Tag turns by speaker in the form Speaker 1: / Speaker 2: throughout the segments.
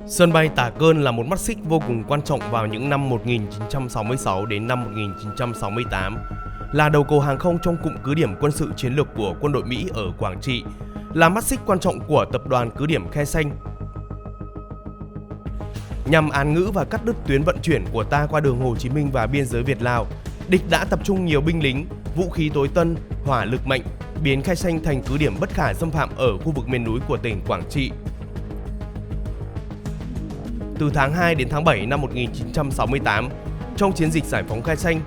Speaker 1: Sân bay Tà Cơn là một mắt xích vô cùng quan trọng vào những năm 1966 đến năm 1968, là đầu cầu hàng không trong cụm cứ điểm quân sự chiến lược của quân đội Mỹ ở Quảng Trị, là mắt xích quan trọng của tập đoàn cứ điểm Khe Sanh. Nhằm án ngữ và cắt đứt tuyến vận chuyển của ta qua đường Hồ Chí Minh và biên giới Việt-Lào, địch đã tập trung nhiều binh lính, vũ khí tối tân, hỏa lực mạnh, biến Khe Sanh thành cứ điểm bất khả xâm phạm ở khu vực miền núi của tỉnh Quảng Trị. Từ tháng 2 đến tháng 7 năm 1968, trong chiến dịch giải phóng Khe Sanh,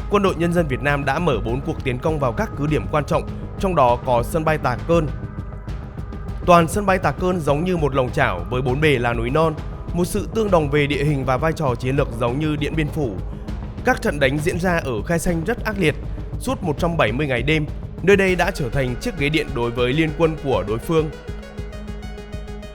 Speaker 1: Quân đội Nhân dân Việt Nam đã mở 4 cuộc tiến công vào các cứ điểm quan trọng, trong đó có sân bay Tà Cơn. Toàn sân bay Tà Cơn giống như một lồng chảo với 4 bề là núi non, một sự tương đồng về địa hình và vai trò chiến lược giống như Điện Biên Phủ. Các trận đánh diễn ra ở Khe Sanh rất ác liệt. Suốt 170 ngày đêm, nơi đây đã trở thành chiếc ghế điện đối với liên quân của đối phương.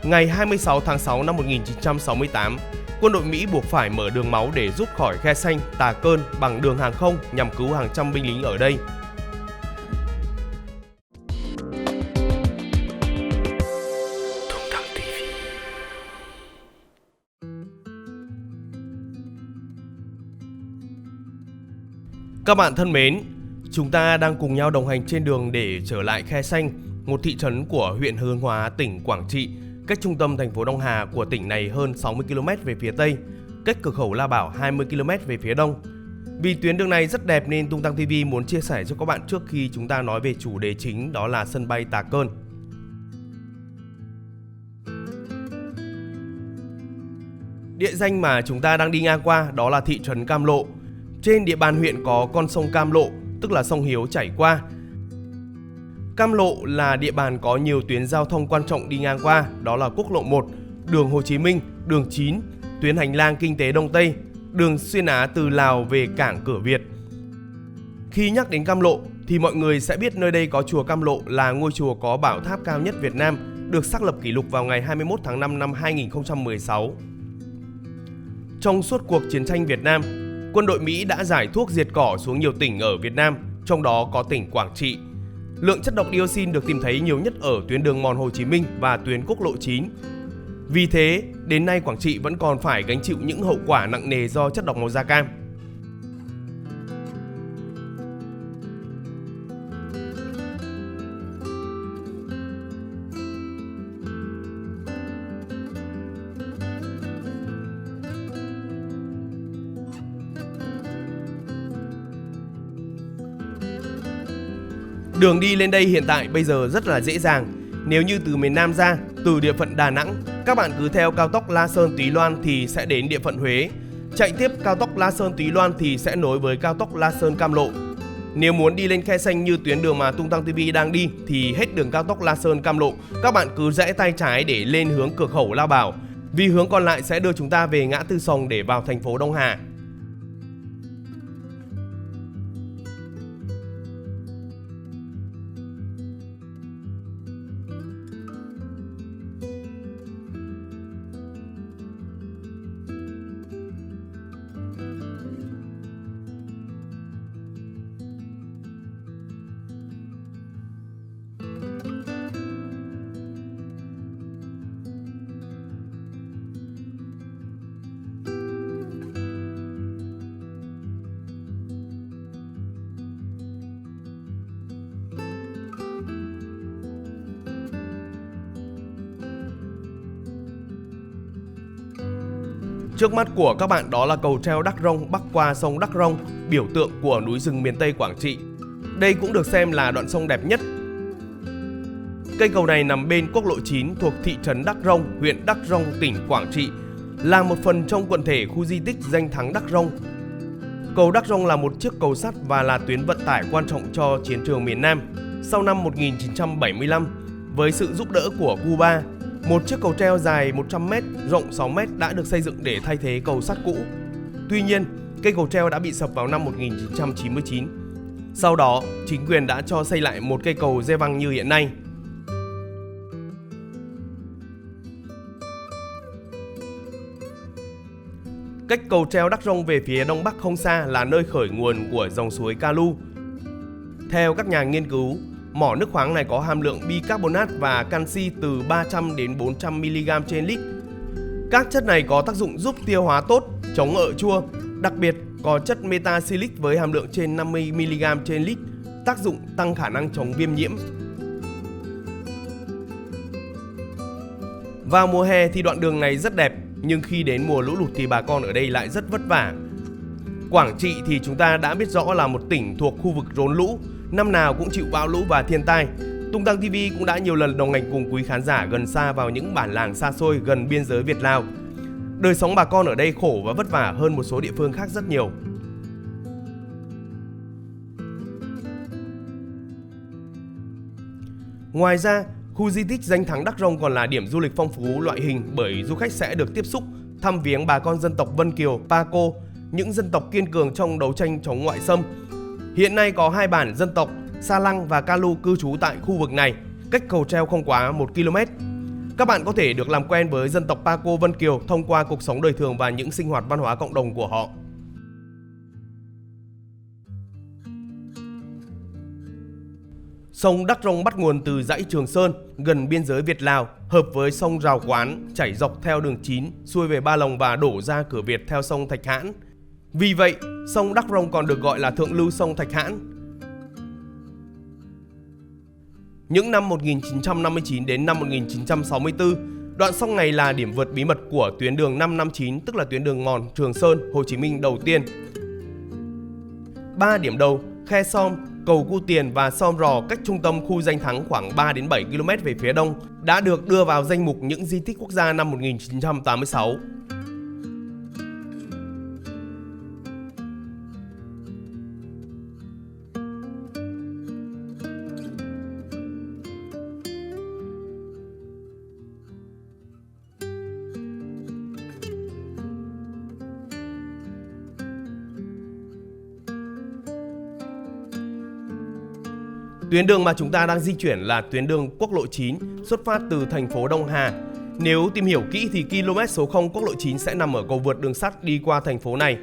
Speaker 1: Ngày 26 tháng 6 năm 1968, quân đội Mỹ buộc phải mở đường máu để rút khỏi Khe Sanh, Tà Cơn bằng đường hàng không nhằm cứu hàng trăm binh lính ở đây. Các bạn thân mến, chúng ta đang cùng nhau đồng hành trên đường để trở lại Khe Sanh, một thị trấn của huyện Hướng Hóa, tỉnh Quảng Trị, cách trung tâm thành phố Đông Hà của tỉnh này hơn 60 km về phía Tây, cách cửa khẩu La Bảo 20 km về phía Đông. Vì tuyến đường này rất đẹp nên Tung Tăng TV muốn chia sẻ cho các bạn trước khi chúng ta nói về chủ đề chính, đó là sân bay Tà Cơn. Địa danh mà chúng ta đang đi ngang qua đó là thị trấn Cam Lộ. Trên địa bàn huyện có con sông Cam Lộ, tức là sông Hiếu chảy qua. Cam Lộ là địa bàn có nhiều tuyến giao thông quan trọng đi ngang qua, đó là quốc lộ 1, đường Hồ Chí Minh, đường 9, tuyến hành lang kinh tế Đông Tây, đường xuyên Á từ Lào về cảng Cửa Việt. Khi nhắc đến Cam Lộ thì mọi người sẽ biết nơi đây có chùa Cam Lộ, là ngôi chùa có bảo tháp cao nhất Việt Nam, được xác lập kỷ lục vào ngày 21 tháng 5 năm 2016. Trong suốt cuộc chiến tranh Việt Nam, quân đội Mỹ đã rải thuốc diệt cỏ xuống nhiều tỉnh ở Việt Nam, trong đó có tỉnh Quảng Trị. Lượng chất độc dioxin được tìm thấy nhiều nhất ở tuyến đường mòn Hồ Chí Minh và tuyến quốc lộ 9. Vì thế, đến nay Quảng Trị vẫn còn phải gánh chịu những hậu quả nặng nề do chất độc màu da cam. Đường đi lên đây hiện tại bây giờ rất là dễ dàng. Nếu như từ miền Nam ra, từ địa phận Đà Nẵng, các bạn cứ theo cao tốc La Sơn - Túy Loan thì sẽ đến địa phận Huế. Chạy tiếp cao tốc La Sơn - Túy Loan thì sẽ nối với cao tốc La Sơn - Cam Lộ. Nếu muốn đi lên Khe Sanh như tuyến đường mà Tung Tăng TV đang đi thì hết đường cao tốc La Sơn - Cam Lộ, các bạn cứ rẽ tay trái để lên hướng cửa khẩu La Bảo, vì hướng còn lại sẽ đưa chúng ta về ngã tư Sòng để vào thành phố Đông Hà. Trước mắt của các bạn đó là cầu treo Đắc Rông bắc qua sông Đắc Rông, biểu tượng của núi rừng miền Tây Quảng Trị. Đây cũng được xem là đoạn sông đẹp nhất. Cây cầu này nằm bên quốc lộ 9 thuộc thị trấn Đắc Rông, huyện Đắc Rông, tỉnh Quảng Trị, là một phần trong quần thể khu di tích danh thắng Đắc Rông. Cầu Đắc Rông là một chiếc cầu sắt và là tuyến vận tải quan trọng cho chiến trường miền Nam. Sau năm 1975, với sự giúp đỡ của Cuba, một chiếc cầu treo dài 100m, rộng 6m đã được xây dựng để thay thế cầu sắt cũ. Tuy nhiên, cây cầu treo đã bị sập vào năm 1999. Sau đó, chính quyền đã cho xây lại một cây cầu dê văng như hiện nay. Cách cầu treo Đắc Rông về phía đông bắc không xa là nơi khởi nguồn của dòng suối Ca Lu. Theo các nhà nghiên cứu, mỏ nước khoáng này có hàm lượng bicarbonate và canxi từ 300 đến 400 mg trên lít. Các chất này có tác dụng giúp tiêu hóa tốt, chống ợ chua, đặc biệt có chất metacillic với hàm lượng trên 50mg trên lít, tác dụng tăng khả năng chống viêm nhiễm. Vào mùa hè thì đoạn đường này rất đẹp, nhưng khi đến mùa lũ lụt thì bà con ở đây lại rất vất vả. Quảng Trị thì chúng ta đã biết rõ là một tỉnh thuộc khu vực rốn lũ, năm nào cũng chịu bão lũ và thiên tai. Tung Tăng TV cũng đã nhiều lần đồng hành cùng quý khán giả gần xa vào những bản làng xa xôi gần biên giới Việt-Lào. Đời sống bà con ở đây khổ và vất vả hơn một số địa phương khác rất nhiều. Ngoài ra, khu di tích danh thắng Đắc Rông còn là điểm du lịch phong phú loại hình bởi du khách sẽ được tiếp xúc, thăm viếng bà con dân tộc Vân Kiều, Paco, những dân tộc kiên cường trong đấu tranh chống ngoại xâm. Hiện nay có 2 bản dân tộc Sa Lăng và Ca Lu cư trú tại khu vực này, cách cầu treo không quá 1 km. Các bạn có thể được làm quen với dân tộc Paco Vân Kiều thông qua cuộc sống đời thường và những sinh hoạt văn hóa cộng đồng của họ. Sông Đắc Rông bắt nguồn từ dãy Trường Sơn, gần biên giới Việt-Lào, hợp với sông Rào Quán, chảy dọc theo đường 9, xuôi về Ba Lồng và đổ ra cửa Việt theo sông Thạch Hãn. Vì vậy, sông Đắc Rông còn được gọi là thượng lưu sông Thạch Hãn. Những năm 1959 đến năm 1964, đoạn sông này là điểm vượt bí mật của tuyến đường 559, tức là tuyến đường mòn Trường Sơn, Hồ Chí Minh đầu tiên. 3 điểm đầu, Khe Som, Cầu Cu Tiền và Som Rò cách trung tâm khu danh thắng khoảng 3 đến 7 km về phía đông đã được đưa vào danh mục những di tích quốc gia năm 1986. Tuyến đường mà chúng ta đang di chuyển là tuyến đường quốc lộ 9 xuất phát từ thành phố Đông Hà. Nếu tìm hiểu kỹ thì km số 0 quốc lộ 9 sẽ nằm ở cầu vượt đường sắt đi qua thành phố này.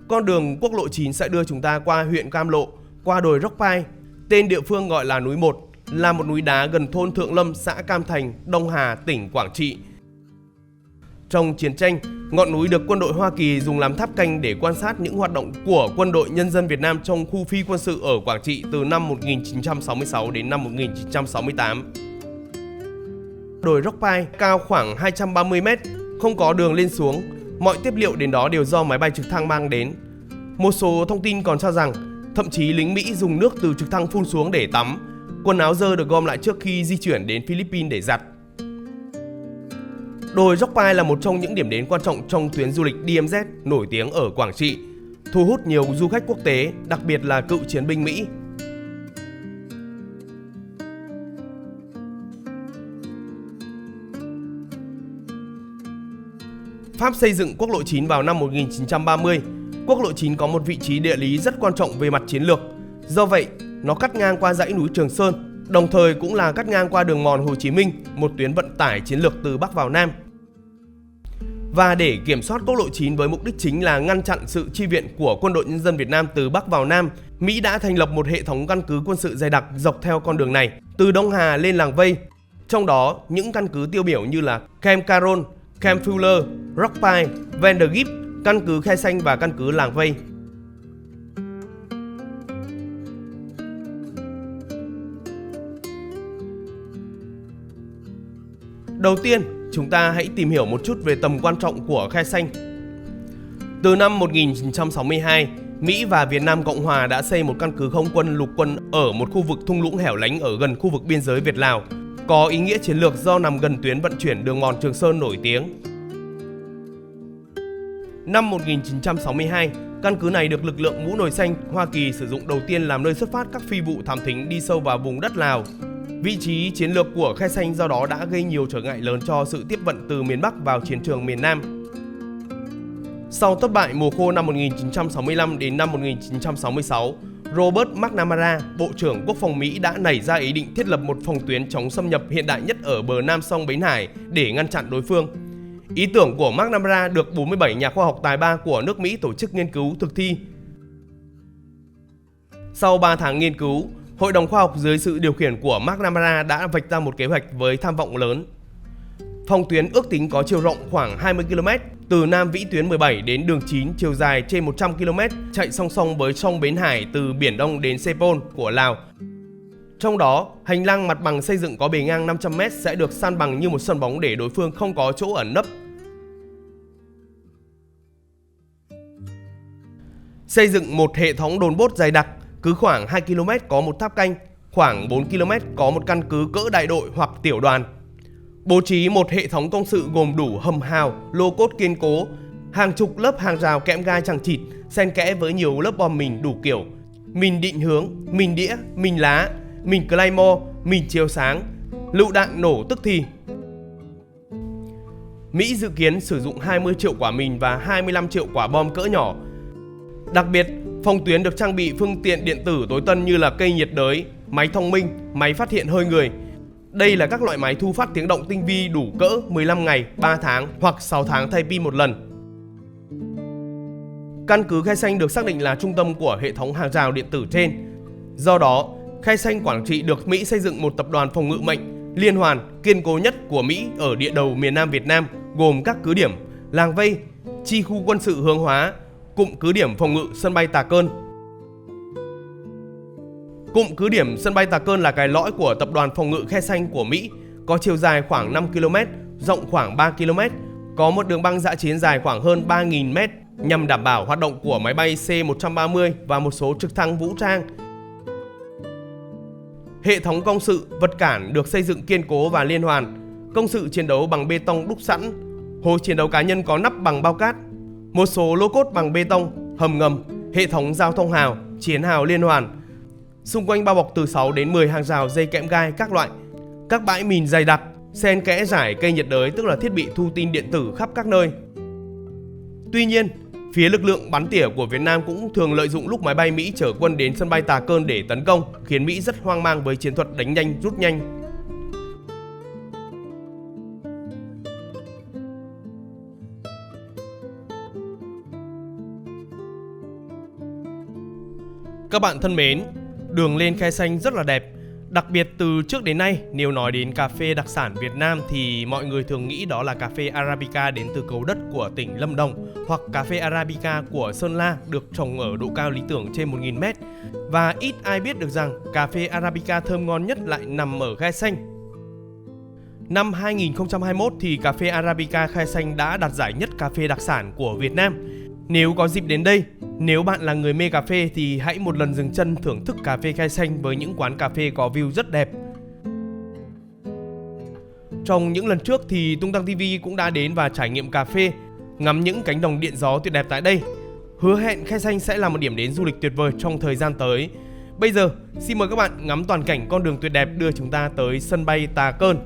Speaker 1: Con đường quốc lộ 9 sẽ đưa chúng ta qua huyện Cam Lộ, qua đồi Roc Pai, tên địa phương gọi là núi 1, là một núi đá gần thôn Thượng Lâm, xã Cam Thành, Đông Hà, tỉnh Quảng Trị. Trong chiến tranh, ngọn núi được quân đội Hoa Kỳ dùng làm tháp canh để quan sát những hoạt động của quân đội nhân dân Việt Nam trong khu phi quân sự ở Quảng Trị từ năm 1966 đến năm 1968. Đồi Roc Pai cao khoảng 230 m, không có đường lên xuống, mọi tiếp liệu đến đó đều do máy bay trực thăng mang đến. Một số thông tin còn cho rằng, thậm chí lính Mỹ dùng nước từ trực thăng phun xuống để tắm, quần áo dơ được gom lại trước khi di chuyển đến Philippines để giặt. Đồi Roc Pai là một trong những điểm đến quan trọng trong tuyến du lịch DMZ nổi tiếng ở Quảng Trị, thu hút nhiều du khách quốc tế, đặc biệt là cựu chiến binh Mỹ. Pháp xây dựng quốc lộ 9 vào năm 1930. Quốc lộ 9 có một vị trí địa lý rất quan trọng về mặt chiến lược. Do vậy, nó cắt ngang qua dãy núi Trường Sơn, đồng thời cũng là cắt ngang qua đường mòn Hồ Chí Minh, một tuyến vận tải chiến lược từ Bắc vào Nam. Và để kiểm soát quốc lộ 9 với mục đích chính là ngăn chặn sự chi viện của quân đội nhân dân Việt Nam từ Bắc vào Nam, Mỹ đã thành lập một hệ thống căn cứ quân sự dày đặc dọc theo con đường này, từ Đông Hà lên Làng Vây. Trong đó, những căn cứ tiêu biểu như là Camp Caron, Camp Fuller, Roc Pai, Vandergip, căn cứ Khe Xanh và căn cứ Làng Vây. Đầu tiên, chúng ta hãy tìm hiểu một chút về tầm quan trọng của Khe Xanh. Từ năm 1962, Mỹ và Việt Nam Cộng Hòa đã xây một căn cứ không quân lục quân ở một khu vực thung lũng hẻo lánh ở gần khu vực biên giới Việt-Lào, có ý nghĩa chiến lược do nằm gần tuyến vận chuyển đường mòn Trường Sơn nổi tiếng. Năm 1962, căn cứ này được lực lượng mũ nồi xanh Hoa Kỳ sử dụng đầu tiên làm nơi xuất phát các phi vụ thám thính đi sâu vào vùng đất Lào. Vị trí chiến lược của Khe Xanh do đó đã gây nhiều trở ngại lớn cho sự tiếp vận từ miền Bắc vào chiến trường miền Nam. Sau thất bại mùa khô năm 1965 đến năm 1966, Robert McNamara, Bộ trưởng Quốc phòng Mỹ đã nảy ra ý định thiết lập một phòng tuyến chống xâm nhập hiện đại nhất ở bờ Nam sông Bến Hải để ngăn chặn đối phương. Ý tưởng của McNamara được 47 nhà khoa học tài ba của nước Mỹ tổ chức nghiên cứu thực thi. Sau 3 tháng nghiên cứu, Hội đồng khoa học dưới sự điều khiển của McNamara đã vạch ra một kế hoạch với tham vọng lớn. Phòng tuyến ước tính có chiều rộng khoảng 20 km, từ Nam vĩ tuyến 17 đến đường 9 chiều dài trên 100 km, chạy song song với sông Bến Hải từ Biển Đông đến Sepol của Lào. Trong đó, hành lang mặt bằng xây dựng có bề ngang 500 m sẽ được san bằng như một sân bóng để đối phương không có chỗ ẩn nấp. Xây dựng một hệ thống đồn bốt dày đặc, cứ khoảng 2 km có một tháp canh, khoảng 4 km có một căn cứ cỡ đại đội hoặc tiểu đoàn. Bố trí một hệ thống công sự gồm đủ hầm hào, lô cốt kiên cố, hàng chục lớp hàng rào kẽm gai chằng chịt, xen kẽ với nhiều lớp bom mìn đủ kiểu, mìn định hướng, mìn đĩa, mìn lá, mìn Claymore, mìn chiếu sáng, lựu đạn nổ tức thì. Mỹ dự kiến sử dụng 20 triệu quả mìn và 25 triệu quả bom cỡ nhỏ. Đặc biệt, phòng tuyến được trang bị phương tiện điện tử tối tân như là cây nhiệt đới, máy thông minh, máy phát hiện hơi người. Đây là các loại máy thu phát tiếng động tinh vi đủ cỡ 15 ngày, 3 tháng hoặc 6 tháng thay pin một lần. Căn cứ Khe Sanh được xác định là trung tâm của hệ thống hàng rào điện tử trên. Do đó, Khe Sanh Quảng Trị được Mỹ xây dựng một tập đoàn phòng ngự mạnh, liên hoàn, kiên cố nhất của Mỹ ở địa đầu miền Nam Việt Nam, gồm các cứ điểm, làng vây, chi khu quân sự Hướng Hóa, cụm cứ điểm phòng ngự sân bay Tà Cơn. Cụm cứ điểm sân bay Tà Cơn là cái lõi của tập đoàn phòng ngự Khe Sanh của Mỹ, có chiều dài khoảng 5 km, rộng khoảng 3 km, có một đường băng dã chiến dài khoảng hơn 3.000 m nhằm đảm bảo hoạt động của máy bay C-130 và một số trực thăng vũ trang. Hệ thống công sự, vật cản được xây dựng kiên cố và liên hoàn, công sự chiến đấu bằng bê tông đúc sẵn, hố chiến đấu cá nhân có nắp bằng bao cát, một số lô cốt bằng bê tông, hầm ngầm, hệ thống giao thông hào, chiến hào liên hoàn. Xung quanh bao bọc từ 6 đến 10 hàng rào dây kẽm gai các loại, các bãi mìn dày đặc, xen kẽ rải cây nhiệt đới tức là thiết bị thu tin điện tử khắp các nơi. Tuy nhiên, phía lực lượng bắn tỉa của Việt Nam cũng thường lợi dụng lúc máy bay Mỹ chở quân đến sân bay Tà Cơn để tấn công, khiến Mỹ rất hoang mang với chiến thuật đánh nhanh rút nhanh. Các bạn thân mến, đường lên Khe Sanh rất là đẹp. Đặc biệt từ trước đến nay, nếu nói đến cà phê đặc sản Việt Nam thì mọi người thường nghĩ đó là cà phê Arabica đến từ cầu đất của tỉnh Lâm Đồng hoặc cà phê Arabica của Sơn La được trồng ở độ cao lý tưởng trên 1.000 m. Và ít ai biết được rằng cà phê Arabica thơm ngon nhất lại nằm ở Khe Sanh. Năm 2021 thì cà phê Arabica Khe Sanh đã đạt giải nhất cà phê đặc sản của Việt Nam. Nếu có dịp đến đây, nếu bạn là người mê cà phê thì hãy một lần dừng chân thưởng thức cà phê Khe Sanh với những quán cà phê có view rất đẹp. Trong những lần trước thì Tung Tăng TV cũng đã đến và trải nghiệm cà phê, ngắm những cánh đồng điện gió tuyệt đẹp tại đây. Hứa hẹn Khe Sanh sẽ là một điểm đến du lịch tuyệt vời trong thời gian tới. Bây giờ, xin mời các bạn ngắm toàn cảnh con đường tuyệt đẹp đưa chúng ta tới sân bay Tà Cơn.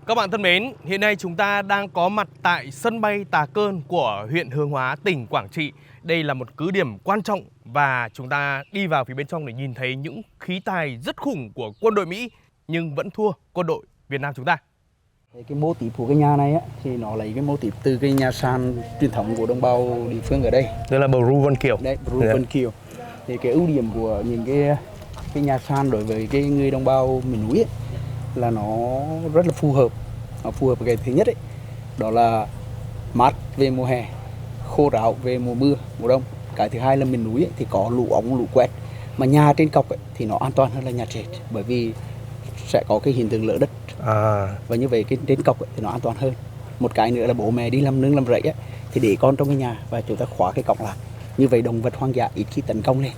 Speaker 1: Các bạn thân mến, hiện nay chúng ta đang có mặt tại sân bay Tà Cơn của huyện Hướng Hóa, tỉnh Quảng Trị. Đây là một cứ điểm quan trọng và chúng ta đi vào phía bên trong để nhìn thấy những khí tài rất khủng của quân đội Mỹ nhưng vẫn thua quân đội Việt Nam chúng ta.
Speaker 2: Cái mô típ của cái nhà này á, thì nó lấy cái mô típ từ cái nhà sàn truyền thống của đồng bào địa phương ở đây.
Speaker 1: Đây là bờ Ru Vân Kiều.
Speaker 2: Đấy, Ru Vân Kiều. Thì cái ưu điểm của những cái nhà sàn đối với cái người đồng bào miền núi ấy, là nó rất là phù hợp. Nó phù hợp với cái thứ nhất ấy, đó là mát về mùa hè, khô ráo về mùa mưa, mùa đông. Cái thứ hai là miền núi ấy, thì có lũ ống, lũ quét. Mà nhà trên cọc ấy, thì nó an toàn hơn là nhà trệt, bởi vì sẽ có cái hiện tượng lở đất. Và như vậy cái trên cọc ấy, thì nó an toàn hơn. Một cái nữa là bố mẹ đi làm nương làm rẫy ấy, thì để con trong cái nhà và chúng ta khóa cái cọc lại. Như vậy động vật hoang dã ít khi tấn công lên,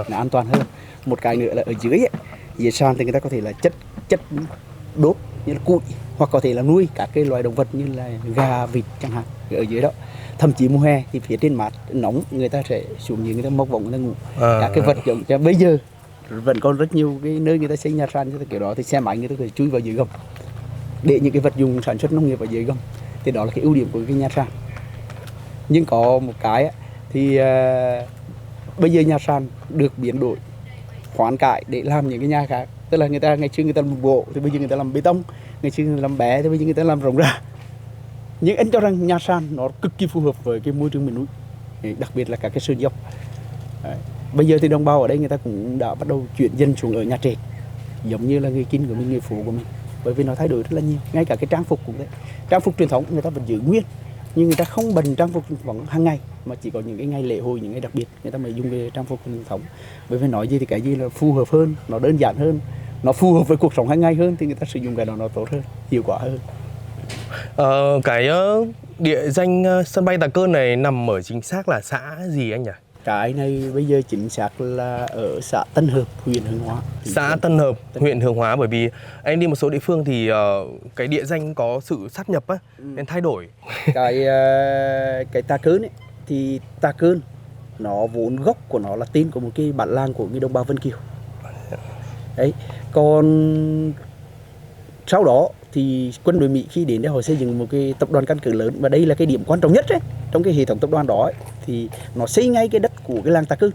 Speaker 2: nó an toàn hơn. Một cái nữa là ở dưới ấy, dưới sàn thì người ta có thể là chất đốt như là củi, hoặc có thể là nuôi các cái loài động vật như là gà, vịt chẳng hạn ở dưới đó. Thậm chí mùa hè thì phía trên mát nóng người ta sẽ xuống dưới, người ta móc võng người ta ngủ. Các cái vật giống cho bây giờ vẫn còn rất nhiều cái nơi người ta xây nhà sàn như kiểu đó, thì xe máy người ta có thể chui vào dưới gầm để những cái vật dụng sản xuất nông nghiệp ở dưới gầm. Thì đó là cái ưu điểm của cái nhà sàn. Nhưng có một cái thì bây giờ nhà sàn được biến đổi, hoán cải để làm những cái nhà khác. Tức là người ta ngày xưa người ta làm gỗ thì bây giờ người ta làm bê tông, ngày xưa người ta làm bé thì bây giờ người ta làm rộng ra. Nhưng anh cho rằng nhà sàn nó cực kỳ phù hợp với cái môi trường miền núi, đặc biệt là các cái sườn dốc. Bây giờ thì đồng bào ở đây người ta cũng đã bắt đầu chuyển dân xuống ở nhà trệt, giống như là người Kinh của mình, người Phú của mình, bởi vì nó thay đổi rất là nhiều. Ngay cả cái trang phục cũng thế, trang phục truyền thống người ta vẫn giữ nguyên, nhưng người ta không bận trang phục truyền thống hàng ngày, mà chỉ có những cái ngày lễ hội, những ngày đặc biệt người ta mới dùng cái trang phục truyền thống. Bởi vì nói gì thì cái gì là phù hợp hơn, nó đơn giản hơn, nó phù hợp với cuộc sống hàng ngày hơn, thì người ta sử dụng cái đó nó tốt hơn, hiệu quả hơn.
Speaker 1: Cái địa danh sân bay Tà Cơn này nằm ở chính xác là xã gì anh nhỉ?
Speaker 2: Cái này bây giờ chính xác là ở xã Tân Hợp, huyện Hướng Hóa.
Speaker 1: Xã Tân Hợp, huyện Hướng Hóa, bởi vì anh đi một số địa phương thì cái địa danh có sự sát nhập á, nên thay đổi.
Speaker 2: Cái Tà Cơn ấy, thì Tà Cơn nó vốn gốc của nó là tên của một cái bản làng của người đồng bào Vân Kiều. Đấy, còn sau đó thì quân đội Mỹ khi đến để họ xây dựng một cái tập đoàn căn cứ lớn, và đây là cái điểm quan trọng nhất ấy, trong cái hệ thống tập đoàn đó ấy, thì nó xây ngay cái đất của cái làng Tà Cơn,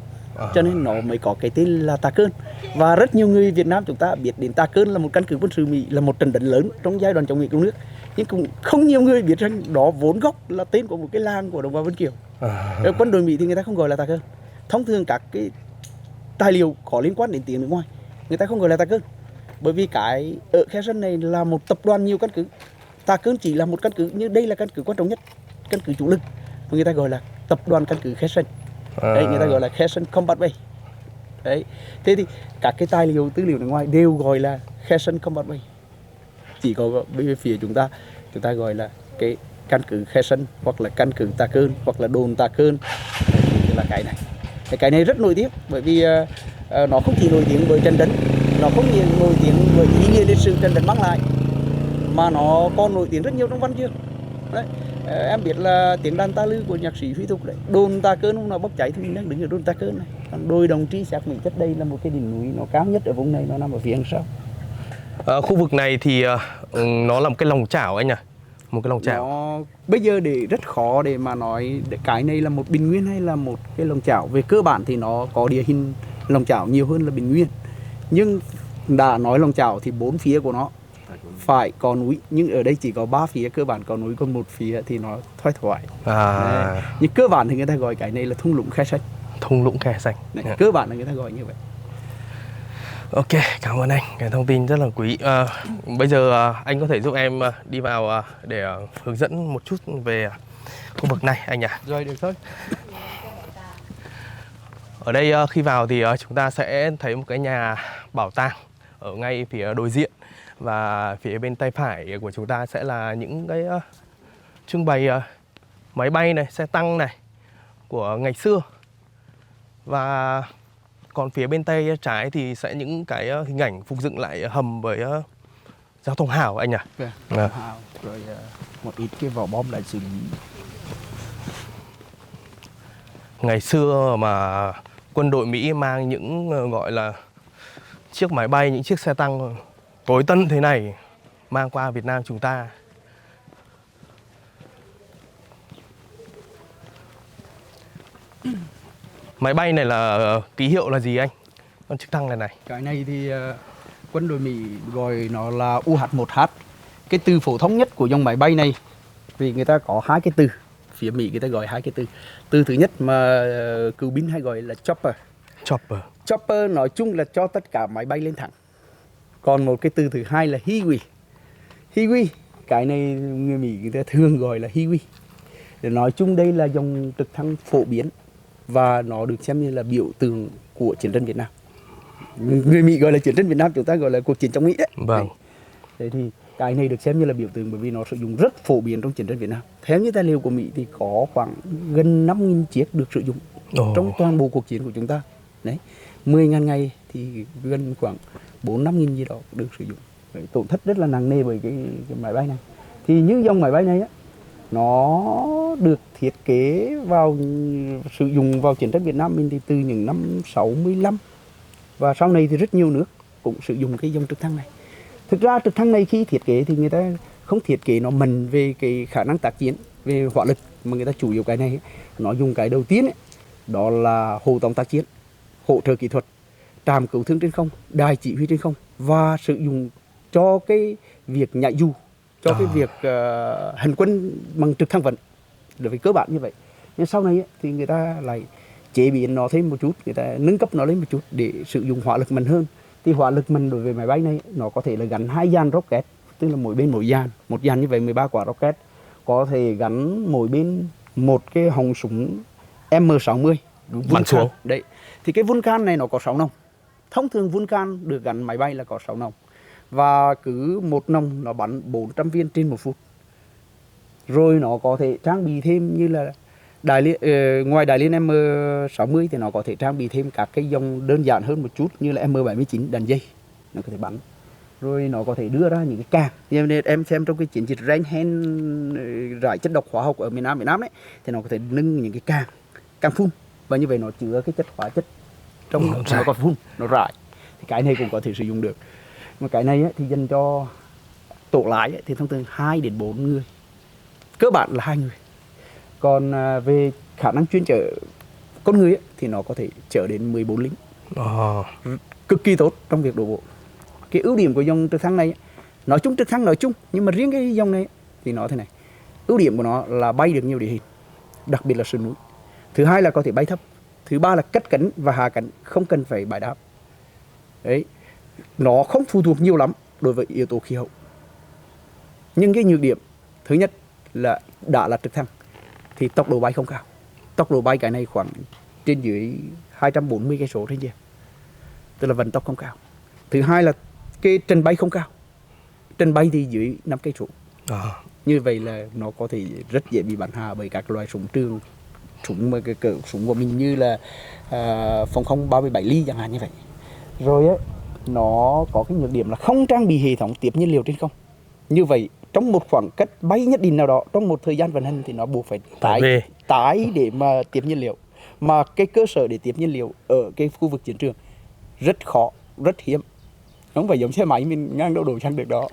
Speaker 2: cho nên nó mới có cái tên là Tà Cơn. Và rất nhiều người Việt Nam chúng ta biết đến Tà Cơn là một căn cứ quân sự Mỹ, là một trận đánh lớn trong giai đoạn chống Mỹ cứu nước, nhưng cũng không nhiều người biết rằng đó vốn gốc là tên của một cái làng của đồng bào Vân Kiều. Quân đội Mỹ thì người ta không gọi là Tà Cơn. Thông thường các cái tài liệu có liên quan đến tiếng nước ngoài người ta không gọi là Tà Cơn, bởi vì cái ở Khe Sanh này là một tập đoàn nhiều căn cứ. Tà Cơn chỉ là một căn cứ, nhưng đây là căn cứ quan trọng nhất, căn cứ chủ lực, người ta gọi là tập đoàn căn cứ Khe Sanh. Đấy, người ta gọi là Khe Sanh Combat Base. Đấy, thế thì các cái tài liệu tư liệu nước ngoài đều gọi là Khe Sanh Combat Base. Chỉ có bên phía chúng ta gọi là cái căn cứ Khe Sanh, hoặc là căn cứ Tà Cơn, hoặc là đồn Tà Cơn, là cái này. Cái này rất nổi tiếng, bởi vì nó không chỉ nổi tiếng với trận đánh, nó không chỉ nổi tiếng với ý nghĩa lịch sử trận đánh mang lại, mà nó còn nổi tiếng rất nhiều trong văn chương. Đấy, em biết là tiếng đàn ta lư của nhạc sĩ Huy Thục đấy, đồn Tà Cơn hôm nào bốc cháy thì mình đang đứng ở đồn Tà Cơn này. Đồi Đồng Tri xác định chất đây là một cái đỉnh núi nó cao nhất ở vùng này, nó nằm ở phía đằng sau.
Speaker 1: Khu vực này thì nó là một cái lòng chảo anh nhỉ? Một cái lòng chảo.
Speaker 2: Bây giờ để rất khó để mà nói cái này là một bình nguyên hay là một cái lòng chảo. Về cơ bản thì nó có địa hình lòng chảo nhiều hơn là bình nguyên. Nhưng đã nói lòng chảo thì 4 phía của nó phải có núi, nhưng ở đây chỉ có 3 phía cơ bản có núi, còn 1 phía thì nó thoái thoải. Nhưng cơ bản thì người ta gọi cái này là thung lũng Khe Sanh.
Speaker 1: Thung lũng Khe Sanh.
Speaker 2: Cơ bản là người ta gọi như vậy.
Speaker 1: Ok, cảm ơn anh, cái thông tin rất là quý. Bây giờ anh có thể giúp em đi vào để hướng dẫn một chút về khu vực này anh nhỉ?
Speaker 2: Rồi, được thôi.
Speaker 1: Ở đây khi vào thì chúng ta sẽ thấy một cái nhà bảo tàng ở ngay phía đối diện, và phía bên tay phải của chúng ta sẽ là những cái trưng bày máy bay này, xe tăng này của ngày xưa. Và còn phía bên tay trái thì sẽ những cái hình ảnh phục dựng lại hầm với giao thông hào anh nhỉ?
Speaker 2: Hào, rồi một ít cái vỏ bom lại xử lý.
Speaker 1: Ngày xưa mà quân đội Mỹ mang những gọi là chiếc máy bay, những chiếc xe tăng tối tân thế này mang qua Việt Nam chúng ta. Máy bay này là ký hiệu là gì anh? Con trực thăng này.
Speaker 2: Cái này thì quân đội Mỹ gọi nó là UH-1H. Cái từ phổ thông nhất của dòng máy bay này, vì người ta có hai cái từ, phía Mỹ người ta gọi hai cái từ. Từ thứ nhất mà cựu binh hay gọi là chopper. Chopper nói chung là cho tất cả máy bay lên thẳng. Còn một cái từ thứ hai là Huey. Cái này người Mỹ người ta thường gọi là Huey. Để nói chung đây là dòng trực thăng phổ biến và nó được xem như là biểu tượng của chiến tranh Việt Nam. Người Mỹ gọi là chiến tranh Việt Nam, chúng ta gọi là cuộc chiến chống Mỹ đấy.
Speaker 1: Vâng.
Speaker 2: Thế thì cái này được xem như là biểu tượng bởi vì nó sử dụng rất phổ biến trong chiến tranh Việt Nam. Theo như tài liệu của Mỹ thì có khoảng gần 5.000 chiếc được sử dụng trong toàn bộ cuộc chiến của chúng ta. Đấy, 10.000 ngày thì gần khoảng 4-5.000 gì đó được sử dụng. Đấy, tổn thất rất là nặng nề bởi cái máy bay này. Thì như dòng máy bay này á, nó được thiết kế vào sử dụng vào chiến tranh Việt Nam mình thì từ những năm 65 và sau này thì rất nhiều nước cũng sử dụng cái dòng trực thăng này. Thực ra trực thăng này khi thiết kế thì người ta không thiết kế nó mạnh về cái khả năng tác chiến, về hỏa lực, mà người ta chủ yếu cái này nó dùng cái đầu tiên ấy, đó là hộ tống tác chiến, hỗ trợ kỹ thuật, trạm cứu thương trên không, đài chỉ huy trên không và sử dụng cho cái việc nhảy dù, cho cái việc hành quân bằng trực thăng vận, đối với cơ bản như vậy. Nhưng sau này ấy, thì người ta lại chế biến nó thêm một chút, người ta nâng cấp nó lên một chút để sử dụng hỏa lực mạnh hơn. Thì hỏa lực mạnh đối với máy bay này nó có thể là gắn 2 dàn rocket, tức là mỗi bên một dàn như vậy 13 quả rocket, có thể gắn mỗi bên một cái họng súng M60
Speaker 1: bắn xuống.
Speaker 2: Đấy, thì cái Vulcan này nó có 6 nòng. Thông thường Vulcan được gắn máy bay là có 6 nòng và cứ một nòng nó bắn 400 viên trên 1 phút. Rồi nó có thể trang bị thêm như là ngoài Đại Liên M60 thì nó có thể trang bị thêm các cái dòng đơn giản hơn một chút như là M79 đạn dây nó có thể bắn. Rồi nó có thể đưa ra những cái càng. Như em xem trong cái chiến dịch Rain rải chất độc hóa học ở miền Nam đấy, thì nó có thể nâng những cái càng phun và như vậy nó chứa cái chất hóa chất trong nó còn phun, nó rải. Thì cái này cũng có thể sử dụng được. Mà cái này thì dành cho tổ lái thì thông thường 2 đến 4 người. Cơ bản là 2 người. Còn về khả năng chuyên chở con người thì nó có thể chở đến 14 lính. Cực kỳ tốt trong việc đổ bộ. Cái ưu điểm của dòng trực thăng này, nói chung trực thăng nói chung, nhưng mà riêng cái dòng này thì nó thế này. Ưu điểm của nó là bay được nhiều địa hình, đặc biệt là sườn núi. Thứ hai là có thể bay thấp. Thứ ba là cất cánh và hạ cánh không cần phải bãi đáp. Đấy, nó không phụ thuộc nhiều lắm đối với yếu tố khí hậu. Nhưng cái nhược điểm thứ nhất là đã là trực thăng thì tốc độ bay không cao. Tốc độ bay cái này khoảng trên dưới 240 cây số trên giờ. Tức là vận tốc không cao. Thứ hai là cái trần bay không cao. Trần bay thì dưới 5 cây số. Như vậy là nó có thể rất dễ bị bắn hạ bởi các loại súng trường, súng mà cái cỡ súng của mình như là phòng không 37 ly chẳng hạn như vậy. Rồi ấy, nó có cái nhược điểm là không trang bị hệ thống tiếp nhiên liệu trên không. Như vậy trong một khoảng cách bay nhất định nào đó, trong một thời gian vận hành thì nó buộc phải tái để mà tiếp nhiên liệu. Mà cái cơ sở để tiếp nhiên liệu ở cái khu vực chiến trường rất khó, rất hiếm. Không phải giống xe máy mình ngang đâu đổ sang được đó.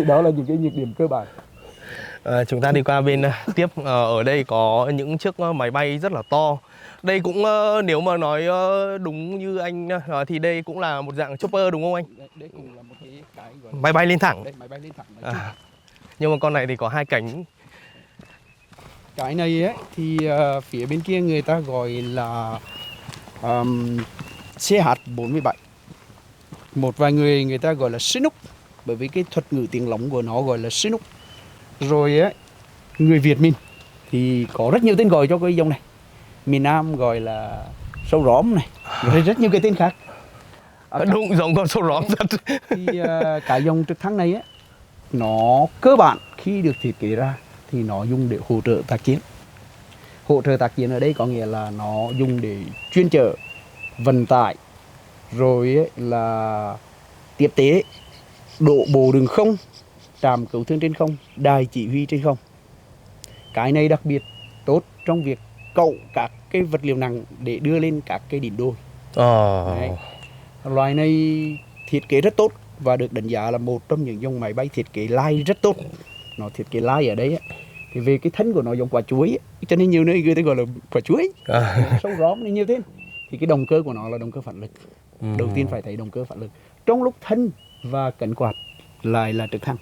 Speaker 2: Đó là những cái nhược điểm cơ bản.
Speaker 1: Chúng ta đi qua bên tiếp. Ở đây có những chiếc máy bay rất là to. Đây cũng nếu mà nói đúng như anh nói thì đây cũng là một dạng chopper đúng không anh?
Speaker 2: Đây cũng là một cái gọi
Speaker 1: máy bay lên thẳng.
Speaker 2: Đây, máy bay lên thẳng.
Speaker 1: Nhưng mà con này thì có 2 cánh.
Speaker 2: Cái này ấy, thì phía bên kia người ta gọi là CH-47. Một vài người ta gọi là Chinook, bởi vì cái thuật ngữ tiếng lóng của nó gọi là Chinook. Rồi ấy, người Việt mình thì có rất nhiều tên gọi cho cái dòng này. Miền Nam gọi là sâu róm này, rồi rất nhiều cái tên khác.
Speaker 1: Đúng giống con sâu róm thật.
Speaker 2: Thì cái dòng trực thăng này ấy, nó cơ bản khi được thiết kế ra thì nó dùng để hỗ trợ tác chiến. Hỗ trợ tác chiến ở đây có nghĩa là nó dùng để chuyên chở, vận tải, rồi ấy là tiếp tế, đổ bộ đường không, trạm cứu thương trên không, đài chỉ huy trên không. Cái này đặc biệt tốt trong việc cậu các cái vật liệu nặng để đưa lên các cái đỉnh đồi. Loại này thiết kế rất tốt và được đánh giá là một trong những dòng máy bay thiết kế lai rất tốt. Nó thiết kế lai ở đây á, thì về cái thân của nó giống quả chuối ấy, cho nên nhiều nơi người ta gọi là quả chuối, sâu róm nên như thế. Thì cái động cơ của nó là động cơ phản lực. Đầu tiên phải thấy động cơ phản lực. Trong lúc thân và cánh quạt lại là trực thăng,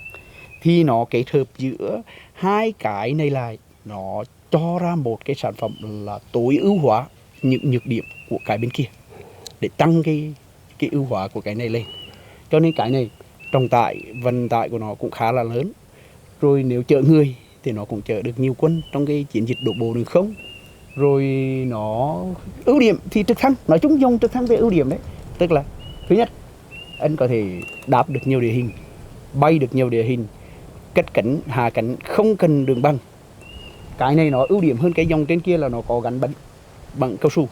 Speaker 2: thì nó kết hợp giữa hai cái này lại, nó cho ra một cái sản phẩm là tối ưu hóa những nhược điểm của cái bên kia để tăng cái ưu hóa của cái này lên. Cho nên cái này trọng tải, vận tải của nó cũng khá là lớn. Rồi nếu chở người thì nó cũng chở được nhiều quân trong cái chiến dịch đổ bộ đường không. Rồi nó ưu điểm thì trực thăng, nói chung dùng trực thăng về ưu điểm đấy, tức là thứ nhất, anh có thể đáp được nhiều địa hình, bay được nhiều địa hình, cất cánh, hạ cánh không cần đường băng. Cái này nó ưu điểm hơn cái dòng trên kia là nó có gắn bánh bằng cao su.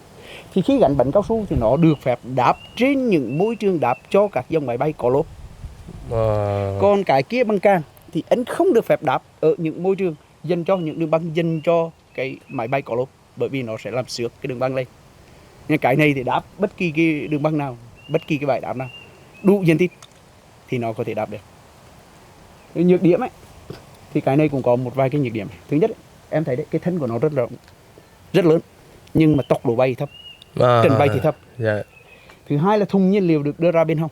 Speaker 2: Thì khi gắn bánh cao su thì nó được phép đáp trên những môi trường đáp cho các dòng máy bay có lốp. Còn cái kia bằng càng thì anh không được phép đáp ở những môi trường dành cho những đường băng dành cho cái máy bay có lốp, bởi vì nó sẽ làm xước cái đường băng lên. Nhưng cái này thì đáp bất kỳ cái đường băng nào, bất kỳ cái bãi đáp nào đủ diện tích thì nó có thể đáp được. Cái nhược điểm ấy thì cái này cũng có một vài cái nhược điểm. Thứ nhất em thấy đấy, cái thân của nó rất rộng, rất lớn, nhưng mà tốc độ bay thấp, trần bay thì thấp. Thứ hai là thùng nhiên liệu được đưa ra bên hông,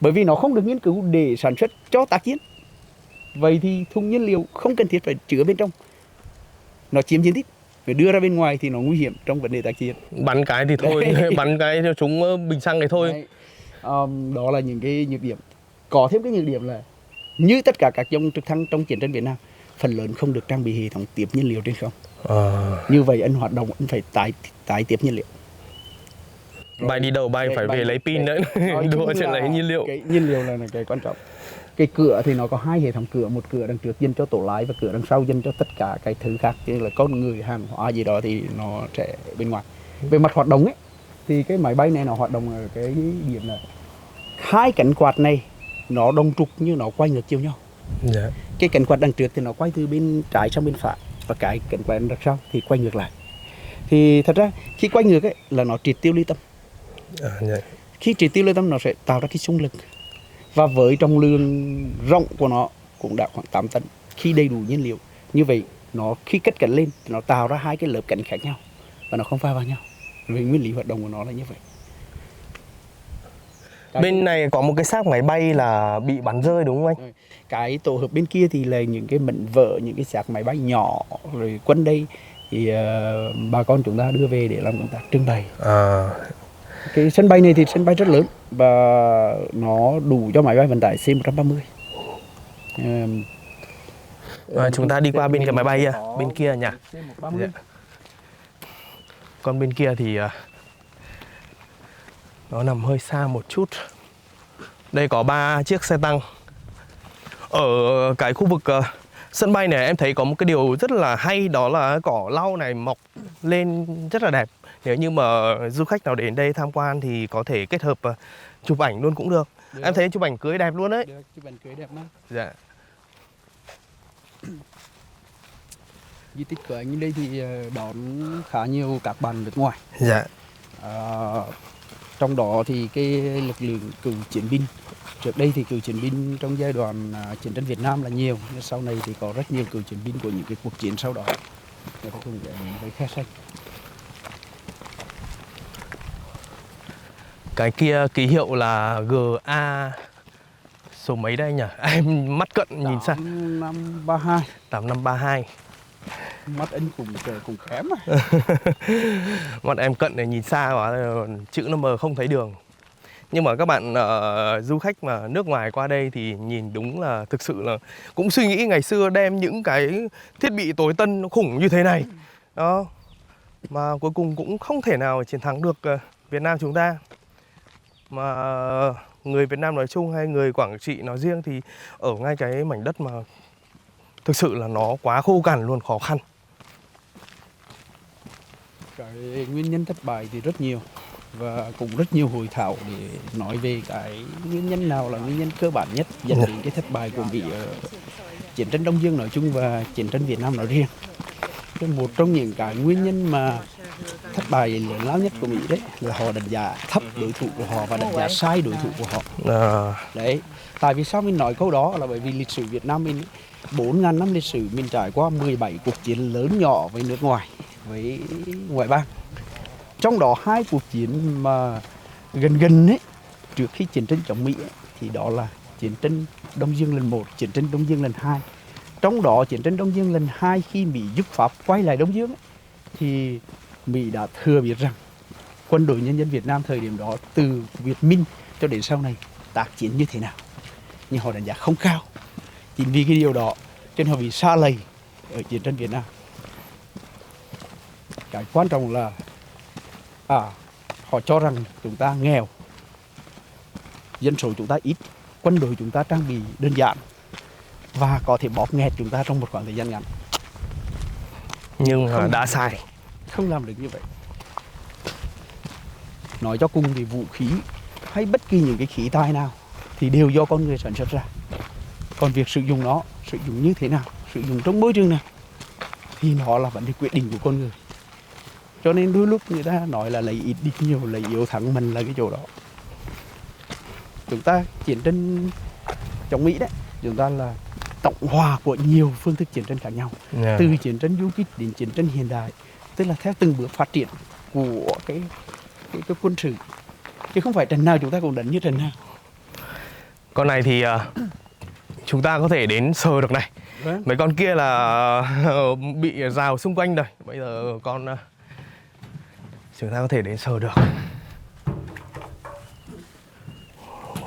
Speaker 2: bởi vì nó không được nghiên cứu để sản xuất cho tác chiến. Vậy thì thùng nhiên liệu không cần thiết phải chứa bên trong, nó chiếm diện tích, phải đưa ra bên ngoài thì nó nguy hiểm trong vấn đề tác chiến.
Speaker 1: Bắn cái thì thôi, bắn cái cho chúng bình xăng này thôi.
Speaker 2: Đấy. Đó là những cái nhược điểm. Có thêm cái nhược điểm là như tất cả các dòng trực thăng trong chiến tranh Việt Nam, phần lớn không được trang bị hệ thống tiếp nhiên liệu trên không. Như vậy anh hoạt động anh phải tái tiếp nhiên liệu.
Speaker 1: Bay đi đâu bay phải về lấy pin nữa, đùa chuyện lấy nhiên liệu.
Speaker 2: Cái nhiên liệu là cái quan trọng. Cái cửa thì nó có hai hệ thống cửa, một cửa đằng trước dành cho tổ lái và cửa đằng sau dành cho tất cả cái thứ khác, như là con người, hàng hóa gì đó thì nó sẽ bên ngoài. Về mặt hoạt động ấy thì cái máy bay này nó hoạt động ở cái điểm là hai cánh quạt này nó đồng trục như nó quay ngược chiều nhau. Cái cánh quạt đằng trước thì nó quay từ bên trái sang bên phải, và cái cánh quạt đằng sau thì quay ngược lại. Thì thật ra khi quay ngược ấy là nó triệt tiêu ly tâm. Khi triệt tiêu ly tâm nó sẽ tạo ra cái xung lực, và với trọng lượng rộng của nó cũng đã khoảng 8 tấn. Khi đầy đủ nhiên liệu như vậy, nó khi cất cánh lên thì nó tạo ra hai cái lớp cánh khác nhau và nó không va vào nhau. Vì nguyên lý hoạt động của nó là như vậy.
Speaker 1: Bên này có một cái xác máy bay là bị bắn rơi đúng không anh?
Speaker 2: Cái tổ hợp bên kia thì là những cái mảnh vỡ, những cái xác máy bay nhỏ. Rồi quân đây thì bà con chúng ta đưa về để làm công tác trưng bày. Cái sân bay này thì sân bay rất lớn và nó đủ cho máy bay vận tải C-130.
Speaker 1: Chúng ta đi qua bên cái máy bay bên kia nhỉ? Còn bên kia thì nó nằm hơi xa một chút. Đây có 3 chiếc xe tăng. Ở cái khu vực sân bay này em thấy có một cái điều rất là hay, đó là cỏ lau này mọc lên rất là đẹp. Nếu như mà du khách nào đến đây tham quan thì có thể kết hợp chụp ảnh luôn cũng được. Em thấy chụp ảnh cưới đẹp luôn đấy.
Speaker 2: Được, chụp ảnh cưới đẹp lắm.
Speaker 1: Dạ.
Speaker 2: Di tích của anh đây thì đón khá nhiều các bạn nước ngoài.
Speaker 1: Dạ.
Speaker 2: Trong đó thì cái lực lượng cựu chiến binh, trước đây thì cựu chiến binh trong giai đoạn chiến tranh Việt Nam là nhiều, nhưng sau này thì có rất nhiều cựu chiến binh của những cái cuộc chiến sau đó. Người ta cùng với khe xanh.
Speaker 1: Cái kia ký hiệu là GA số mấy đây nhỉ? Em mắt cận nhìn xa.
Speaker 2: 8532.
Speaker 1: 8532.
Speaker 2: Mắt anh cũng kém à.
Speaker 1: Mắt em cận để nhìn xa quá, chữ nó mờ không thấy đường. Nhưng mà các bạn du khách mà nước ngoài qua đây thì nhìn đúng là thực sự là cũng suy nghĩ ngày xưa đem những cái thiết bị tối tân nó khủng như thế này. Đó. Mà cuối cùng cũng không thể nào chiến thắng được Việt Nam chúng ta. Mà người Việt Nam nói chung hay người Quảng Trị nói riêng thì ở ngay cái mảnh đất mà thực sự là nó quá khô cằn luôn, khó khăn.
Speaker 2: Cái nguyên nhân thất bại thì rất nhiều, và cũng rất nhiều hội thảo để nói về cái nguyên nhân nào là nguyên nhân cơ bản nhất dẫn đến cái thất bại của Mỹ ở chiến tranh Đông Dương nói chung và chiến tranh Việt Nam nói riêng. Một trong những cái nguyên nhân mà thất bại lớn lao nhất của Mỹ đấy là họ đánh giá thấp đối thủ của họ và đánh giá sai đối thủ của họ. Đấy, tại vì sao mình nói câu đó là bởi vì lịch sử Việt Nam mình 4.000 năm lịch sử mình trải qua 17 cuộc chiến lớn nhỏ với nước ngoài, với ngoại bang. Trong đó 2 cuộc chiến mà gần ấy, trước khi chiến tranh chống Mỹ ấy, thì đó là chiến tranh Đông Dương lần 1, chiến tranh Đông Dương lần 2. Trong đó chiến tranh Đông Dương lần 2 khi Mỹ giúp Pháp quay lại Đông Dương ấy, thì Mỹ đã thừa biết rằng quân đội nhân dân Việt Nam thời điểm đó từ Việt Minh cho đến sau này tác chiến như thế nào. Nhưng họ đánh giá không cao. Chính vì cái điều đó cho nên họ bị sa lầy ở chiến tranh Việt Nam. Cái quan trọng là họ cho rằng chúng ta nghèo, dân số chúng ta ít, quân đội chúng ta trang bị đơn giản và có thể bóp nghẹt chúng ta trong một khoảng thời gian ngắn.
Speaker 1: Nhưng mà đã sai.
Speaker 2: Không làm được như vậy. Nói cho cùng thì vũ khí hay bất kỳ những cái khí tài nào thì đều do con người sản xuất ra. Còn việc sử dụng nó, sử dụng như thế nào, sử dụng trong môi trường nào thì nó là vấn đề quyết định của con người. Cho nên đôi lúc người ta nói là lấy ít đi nhiều, lấy yếu thắng mình là cái chỗ đó. Chúng ta chiến tranh chống Mỹ đấy, chúng ta là tổng hòa của nhiều phương thức chiến tranh khác nhau. Từ chiến tranh du kích đến chiến tranh hiện đại, tức là theo từng bước phát triển của cái quân sự. Chứ không phải trận nào chúng ta cũng đánh như trận nào.
Speaker 1: Con này thì chúng ta có thể đến sờ được này. Mấy con kia là bị rào xung quanh rồi. Bây giờ con chúng ta có thể đến sờ được.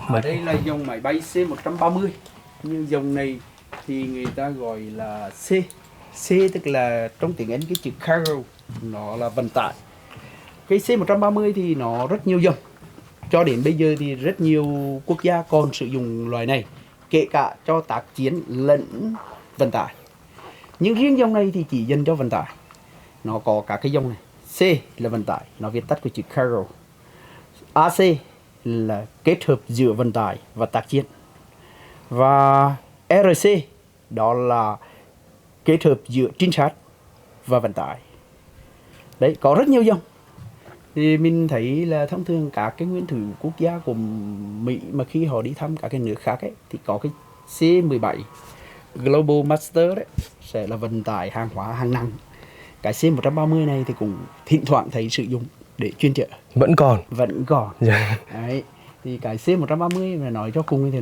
Speaker 2: Ở đây là dòng máy bay C-130. Nhưng dòng này thì người ta gọi là C. C tức là trong tiếng Anh cái chữ cargo, nó là vận tải. Cái C-130 thì nó rất nhiều dòng. Cho đến bây giờ thì rất nhiều quốc gia còn sử dụng loại này, kể cả cho tác chiến lẫn vận tải. Nhưng riêng dòng này thì chỉ dành cho vận tải. Nó có các cái dòng này. C là vận tải, nó viết tắt của chữ cargo. AC là kết hợp giữa vận tải và tác chiến. Và RC đó là kết hợp giữa trinh sát và vận tải. Đấy, có rất nhiều dòng. Thì mình thấy là thông thường các cái nguyên thủ quốc gia của Mỹ mà khi họ đi thăm các cái nước khác ấy, thì có cái C-17 Global Master đấy sẽ là vận tải hàng hóa hàng nặng. Cái C-130 này thì cũng thỉnh thoảng thấy sử dụng để chuyên chở.
Speaker 1: Vẫn còn.
Speaker 2: Đấy. Thì cái C-130 mà nói cho cùng thì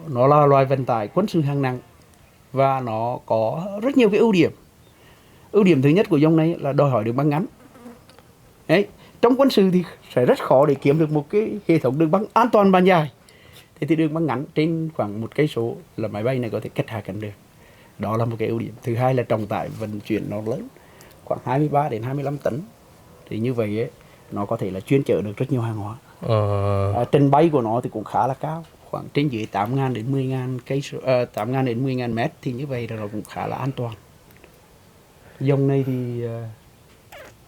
Speaker 2: nó là loài vận tải quân sự hạng nặng và nó có rất nhiều cái ưu điểm. Ưu điểm thứ nhất của dòng này là đòi hỏi đường băng ngắn. Đấy, trong quân sự thì sẽ rất khó để kiếm được một cái hệ thống đường băng an toàn bàn dài. Thế thì đường băng ngắn trên khoảng 1 cây số là máy bay này có thể cất hạ cánh được. Đó là một cái ưu điểm. Thứ hai là trọng tải vận chuyển nó lớn, khoảng 23 đến 25 tấn. Thì như vậy ấy, nó có thể là chuyên chở được rất nhiều hàng hóa. Trình bay của nó thì cũng khá là cao, khoảng trên dưới 8.000 đến 10.000 cây số, 8.000 đến 10.000 mét, thì như vậy là nó cũng khá là an toàn. Dòng này thì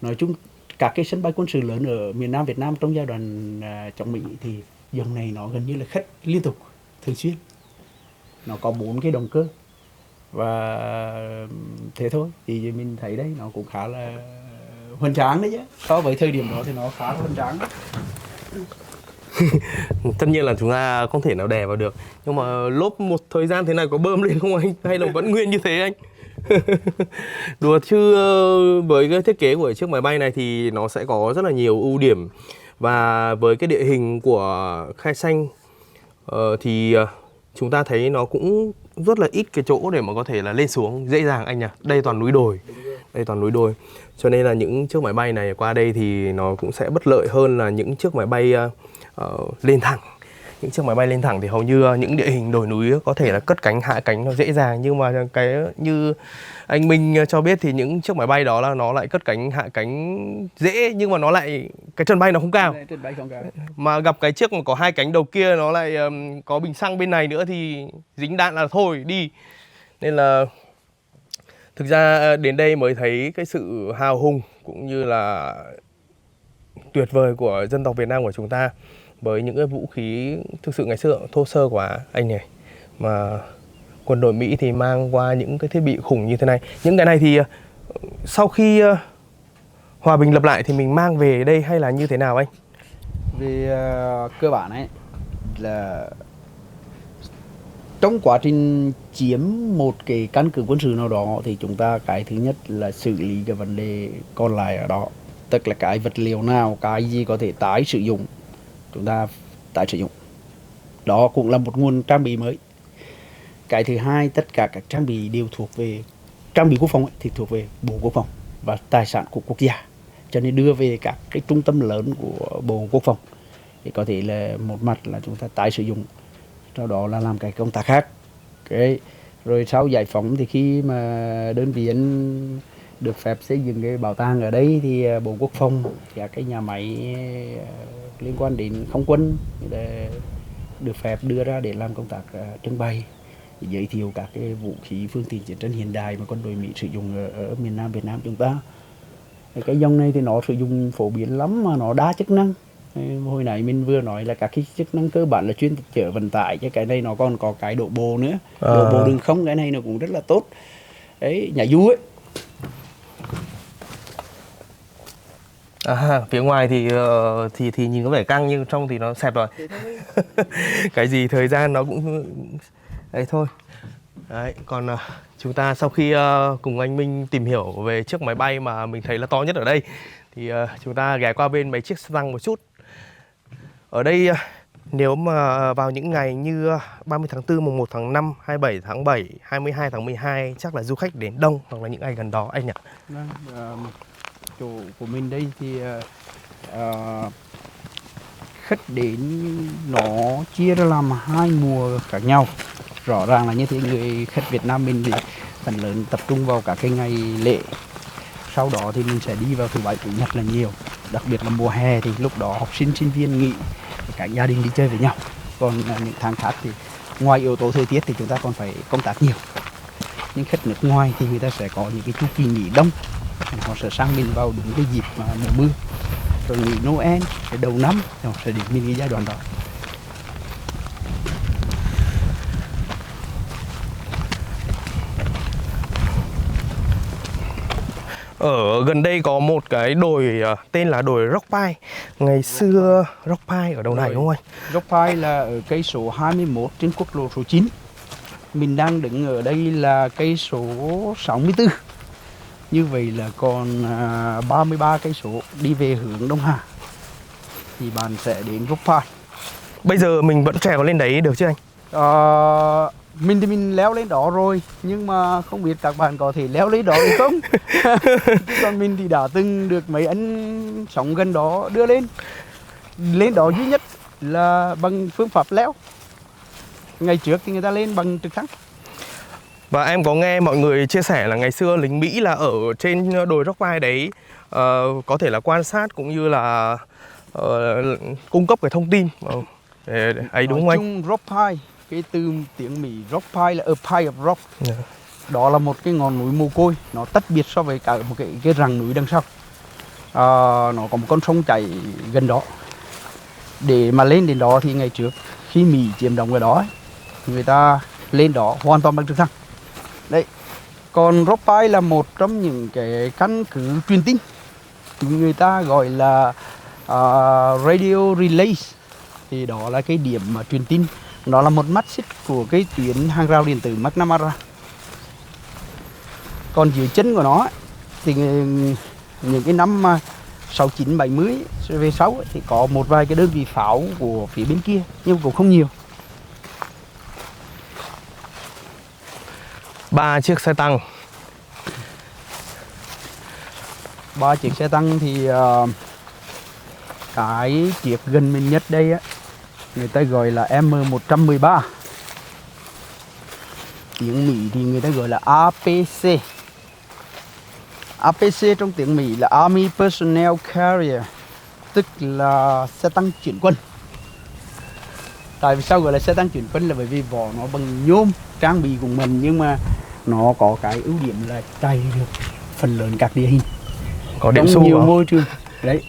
Speaker 2: nói chung các cái sân bay quân sự lớn ở miền Nam Việt Nam trong giai đoạn chống Mỹ thì dòng này nó gần như là khách liên tục, thường xuyên. Nó có 4 cái động cơ và thế thôi. Thì mình thấy đấy, nó cũng khá là hoành tráng đấy chứ. So với thời điểm đó thì nó khá là hoành tráng.
Speaker 1: Tất nhiên là chúng ta không thể nào đè vào được. Nhưng mà lốp một thời gian thế này có bơm lên không anh? Hay là vẫn nguyên như thế anh? Đùa chứ với cái thiết kế của chiếc máy bay này thì nó sẽ có rất là nhiều ưu điểm. Và với cái địa hình của Khe Sanh thì chúng ta thấy nó cũng rất là ít cái chỗ để mà có thể là lên xuống dễ dàng anh nhỉ. Đây toàn núi đồi. Đây toàn núi đồi. Cho nên là những chiếc máy bay này qua đây thì nó cũng sẽ bất lợi hơn là những chiếc máy bay lên thẳng. Những chiếc máy bay lên thẳng thì hầu như những địa hình đồi núi có thể là cất cánh hạ cánh nó dễ dàng. Nhưng mà cái như anh Minh cho biết thì những chiếc máy bay đó là nó lại cất cánh hạ cánh dễ, nhưng mà nó lại cái trần bay nó không cao. Mà gặp cái chiếc mà có 2 cánh đầu kia nó lại có bình xăng bên này nữa thì dính đạn là thôi đi. Nên là thực ra đến đây mới thấy cái sự hào hùng cũng như là tuyệt vời của dân tộc Việt Nam của chúng ta. Với những cái vũ khí thực sự ngày xưa thô sơ quá anh này, mà quân đội Mỹ thì mang qua những cái thiết bị khủng như thế này. Những cái này thì sau khi hòa bình lập lại thì mình mang về đây hay là như thế nào anh?
Speaker 2: Về cơ bản ấy là trong quá trình chiếm một cái căn cứ quân sự nào đó thì chúng ta cái thứ nhất là xử lý cái vấn đề còn lại ở đó, tức là cái vật liệu nào, cái gì có thể tái sử dụng chúng ta tái sử dụng, đó cũng là một nguồn trang bị mới. Cái thứ hai, tất cả các trang bị đều thuộc về trang bị quốc phòng ấy, thì thuộc về Bộ Quốc phòng và tài sản của quốc gia, cho nên đưa về các cái trung tâm lớn của Bộ Quốc phòng thì có thể là một mặt là chúng ta tái sử dụng, sau đó là làm cái công tác khác. Okay. Rồi sau giải phóng thì khi mà đơn vị anh được phép xây dựng cái bảo tàng ở đây thì Bộ Quốc phòng, các cái nhà máy liên quan đến không quân để được phép đưa ra để làm công tác trưng bày, giới thiệu các cái vũ khí phương tiện chiến tranh hiện đại mà quân đội Mỹ sử dụng ở miền Nam Việt Nam chúng ta. Cái dòng này thì nó sử dụng phổ biến lắm mà nó đa chức năng. Hồi nãy mình vừa nói là các cái chức năng cơ bản là chuyên chở vận tải, chứ cái này nó còn có cái đổ bộ nữa, đổ bộ đường không, cái này nó cũng rất là tốt. Đấy, nhà du ấy.
Speaker 1: Phía ngoài thì nhìn có vẻ căng nhưng trong thì nó xẹp rồi. Cái gì thời gian nó cũng đấy thôi. Đấy, còn chúng ta sau khi cùng anh Minh tìm hiểu về chiếc máy bay mà mình thấy là to nhất ở đây thì chúng ta ghé qua bên mấy chiếc xe tăng một chút. Ở đây nếu mà vào những ngày như 30 tháng 4, mùng 1 tháng 5, 27 tháng 7, 22 tháng 12 chắc là du khách đến đông, hoặc là những ngày gần đó anh nhỉ?
Speaker 2: Chỗ của mình đây thì khách đến nó chia ra làm hai mùa khác nhau. Rõ ràng là như thế, người khách Việt Nam mình thì phần lớn tập trung vào các cái ngày lễ. Sau đó thì mình sẽ đi vào thứ bảy chủ nhật là nhiều. Đặc biệt là mùa hè thì lúc đó học sinh sinh viên nghỉ, cả gia đình đi chơi với nhau. Còn những tháng khác thì ngoài yếu tố thời tiết thì chúng ta còn phải công tác nhiều. Nhưng khách nước ngoài thì người ta sẽ có những cái chu kỳ nghỉ đông, họ sẽ sang mình vào đúng cái dịp mà mùa mưa, rồi nghỉ Noel, rồi đầu năm họ sẽ đến mình cái giai đoạn đó.
Speaker 1: Ở gần đây có một cái đồi tên là đồi Rock Pie. Ngày xưa Rock Pie ở đâu này đúng không anh?
Speaker 2: Rock Pie là ở cây số 21 trên quốc lộ số 9. Mình đang đứng ở đây là cây số 64. Như vậy là còn 33 cây số đi về hướng Đông Hà thì bạn sẽ đến Rock Pie.
Speaker 1: Bây giờ mình vẫn trèo lên đấy được chứ anh?
Speaker 2: Mình thì mình leo lên đó rồi, nhưng mà không biết các bạn có thể leo lên đó được không? Còn mình thì đã từng được mấy anh sống gần đó đưa lên. Lên đó duy nhất là bằng phương pháp leo. Ngày trước thì người ta lên bằng trực thăng.
Speaker 1: Và em có nghe mọi người chia sẻ là ngày xưa lính Mỹ là ở trên đồi Rock Pie đấy có thể là quan sát cũng như là cung cấp cái thông tin ấy đúng không anh?
Speaker 2: Nói chung Rock Pie, cái từ tiếng Mỹ Rock Pie là a pile of rock. Đó là một cái ngọn núi mồ côi, nó tách biệt so với cả một cái rặng núi đằng sau. Nó có một con sông chảy gần đó. Để mà lên đến đó thì ngày trước khi Mỹ chiếm đóng ở đó, người ta lên đó hoàn toàn bằng trực thăng. Đấy. Còn Rock Pie là một trong những cái căn cứ truyền tin, người ta gọi là radio relay. Thì đó là cái điểm mà truyền tin, nó là một mắt xích của cái tuyến hàng rào điện tử McNamara. Còn dưới chân của nó thì những cái năm 69, 70 về sau thì có một vài cái đơn vị pháo của phía bên kia, nhưng cũng không nhiều.
Speaker 1: 3 chiếc xe tăng.
Speaker 2: 3 chiếc xe tăng thì cái chiếc gần mình nhất đây á, người ta gọi là M113. Tiếng Mỹ thì người ta gọi là APC. APC trong tiếng Mỹ là Army Personnel Carrier, tức là xe tăng chuyển quân. Tại vì sao gọi là xe tăng chuyển quân là bởi vì vỏ nó bằng nhôm, trang bị của mình, nhưng mà nó có cái ưu điểm là chạy được phần lớn các địa hình,
Speaker 1: Có điểm
Speaker 2: trong nhiều
Speaker 1: vào.
Speaker 2: môi trường. Đấy,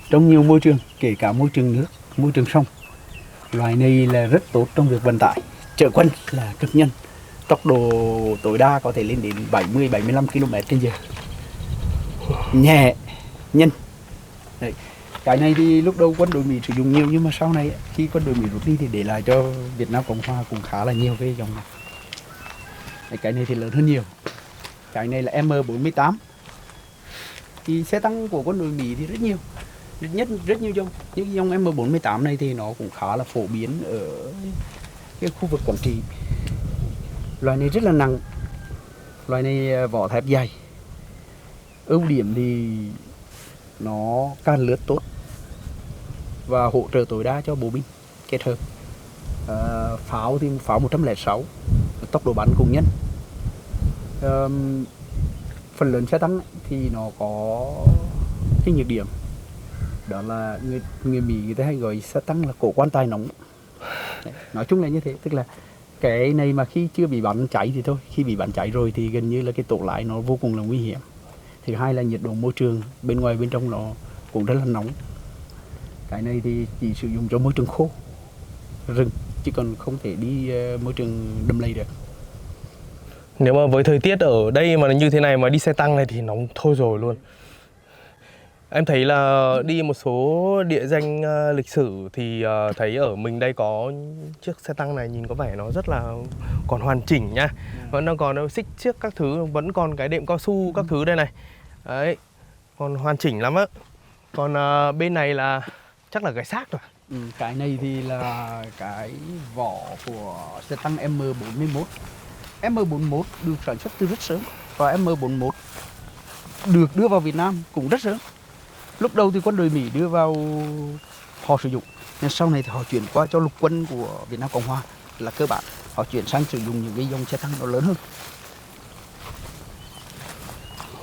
Speaker 2: trong nhiều môi trường, kể cả môi trường nước, môi trường sông. Loại này là rất tốt trong việc vận tải. Chở quân là cực nhanh, tốc độ tối đa có thể lên đến 70-75 km/h. Nhẹ nhân. Đấy. Cái này thì lúc đầu quân đội Mỹ sử dụng nhiều, nhưng mà sau này khi quân đội Mỹ rút đi thì để lại cho Việt Nam Cộng Hòa cũng khá là nhiều cái dòng này. Đấy, cái này thì lớn hơn nhiều. Cái này là M48. Thì xe tăng của quân đội Mỹ thì rất nhiều, rất nhiều dòng. Những dòng M48 này thì nó cũng khá là phổ biến ở cái khu vực Quảng Trị. Loại này rất là nặng, loại này vỏ thép dày. Ưu điểm thì nó can lướt tốt và hỗ trợ tối đa cho bộ binh kết hợp. Pháo thì pháo 106, tốc độ bắn cũng nhanh. Phần lớn xe tăng thì nó có cái nhược điểm, đó là người Mỹ người ta hay gọi xe tăng là cổ quan tài nóng. Đấy, nói chung là như thế, tức là cái này mà khi chưa bị bắn cháy thì thôi, khi bị bắn cháy rồi thì gần như là cái tổ lái nó vô cùng là nguy hiểm. Thứ hai là nhiệt độ môi trường bên ngoài bên trong nó cũng rất là nóng. Cái này thì chỉ sử dụng cho môi trường khô rừng, chứ còn không thể đi môi trường đầm lầy được.
Speaker 1: Nếu mà với thời tiết ở đây mà như thế này mà đi xe tăng này thì nóng thôi rồi luôn. Em thấy là đi một số địa danh lịch sử thì thấy ở mình đây có chiếc xe tăng này nhìn có vẻ nó rất là còn hoàn chỉnh nha. Vẫn đang còn xích chiếc các thứ, vẫn còn cái đệm cao su các thứ đây này. Đấy, còn hoàn chỉnh lắm á. Còn bên này là chắc là cái xác rồi.
Speaker 2: Cái này thì là cái vỏ của xe tăng M41. M41 được sản xuất từ rất sớm và M41 được đưa vào Việt Nam cũng rất sớm. Lúc đầu thì quân đội Mỹ đưa vào họ sử dụng, nhưng sau này thì họ chuyển qua cho lục quân của Việt Nam Cộng Hòa là cơ bản. Họ chuyển sang sử dụng những cái dòng xe tăng nó lớn hơn.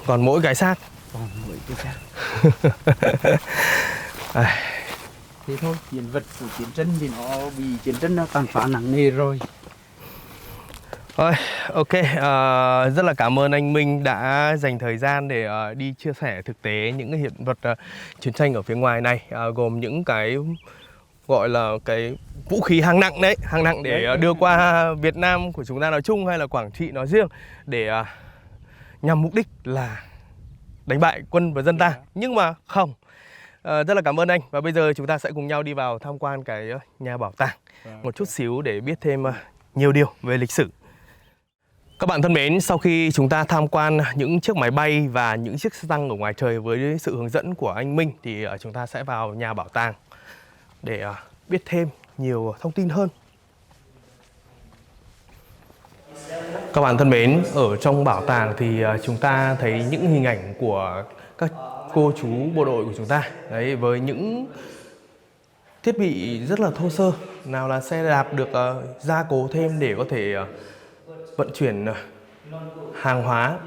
Speaker 1: Còn mỗi cái xác.
Speaker 2: Còn mỗi cái xác. Thế thôi, hiện vật của chiến tranh thì nó bị chiến tranh nó tàn phá nặng nề rồi.
Speaker 1: Rồi, ok, rất là cảm ơn anh Minh đã dành thời gian để đi chia sẻ thực tế những cái hiện vật chiến tranh ở phía ngoài này, gồm những cái gọi là cái vũ khí hạng nặng đấy, hạng nặng để đưa qua Việt Nam của chúng ta nói chung hay là Quảng Trị nói riêng, để nhằm mục đích là đánh bại quân và dân ta. Nhưng mà không. Rất là cảm ơn anh. Và bây giờ chúng ta sẽ cùng nhau đi vào tham quan cái nhà bảo tàng một chút xíu để biết thêm nhiều điều về lịch sử. Các bạn thân mến, sau khi chúng ta tham quan những chiếc máy bay và những chiếc xe tăng ở ngoài trời với sự hướng dẫn của anh Minh, thì chúng ta sẽ vào nhà bảo tàng để biết thêm nhiều thông tin hơn. Các bạn thân mến, ở trong bảo tàng thì chúng ta thấy những hình ảnh của các cô chú bộ đội của chúng ta. Đấy, với những thiết bị rất là thô sơ. Nào là xe đạp được gia cố thêm để có thể vận chuyển hàng hóa.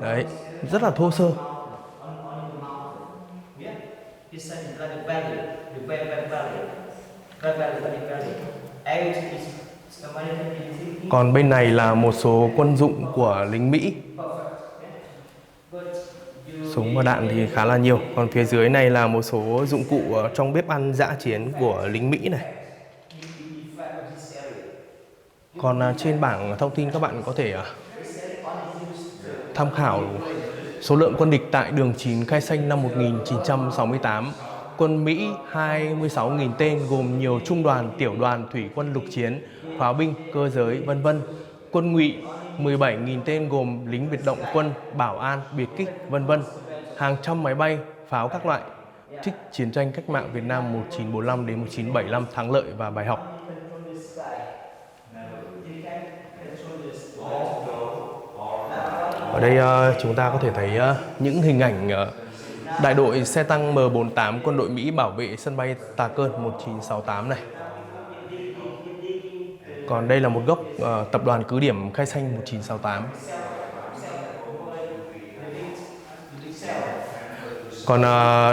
Speaker 1: Đấy, rất là thô sơ. Còn bên này là một số quân dụng của lính Mỹ. Súng và đạn thì khá là nhiều. Còn phía dưới này là một số dụng cụ trong bếp ăn dã chiến của lính Mỹ này. Còn trên bảng thông tin các bạn có thể tham khảo số lượng quân địch tại đường 9 Khe Sanh năm 1968. Quân Mỹ 26.000 tên gồm nhiều trung đoàn, tiểu đoàn, thủy quân lục chiến, pháo binh, cơ giới, vân vân. Quân Ngụy 17.000 tên gồm lính biệt động quân, bảo an, biệt kích, vân vân. Hàng trăm máy bay, pháo các loại. Trích chiến tranh cách mạng Việt Nam 1945 đến 1975, thắng lợi và bài học. Ở đây chúng ta có thể thấy những hình ảnh đại đội xe tăng M48 quân đội Mỹ bảo vệ sân bay Tà Cơn 1968 này. Còn đây là một góc tập đoàn cứ điểm Khe Sanh 1968. Còn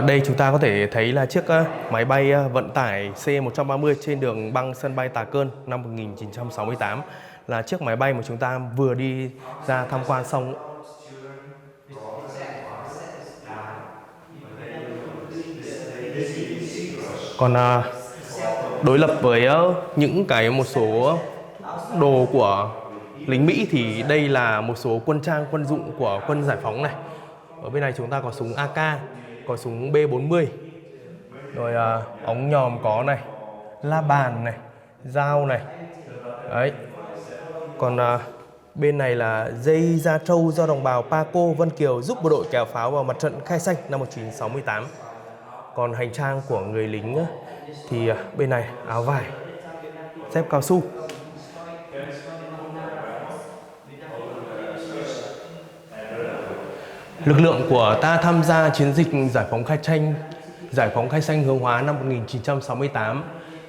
Speaker 1: đây chúng ta có thể thấy là chiếc máy bay vận tải C-130 trên đường băng sân bay Tà Cơn năm 1968, là chiếc máy bay mà chúng ta vừa đi ra tham quan xong. Còn đối lập với những cái một số đồ của lính Mỹ thì đây là một số quân trang quân dụng của quân giải phóng này. Ở bên này chúng ta có súng AK, có súng B40. Rồi ống nhòm có này, la bàn này, dao này. Đấy. Còn bên này là dây da trâu do đồng bào Paco Vân Kiều giúp bộ đội kéo pháo vào mặt trận Khe Xanh năm 1968. Còn hành trang của người lính thì bên này áo vải, dép cao su. Lực lượng của ta tham gia chiến dịch giải phóng Khe Xanh Hướng Hóa năm 1968.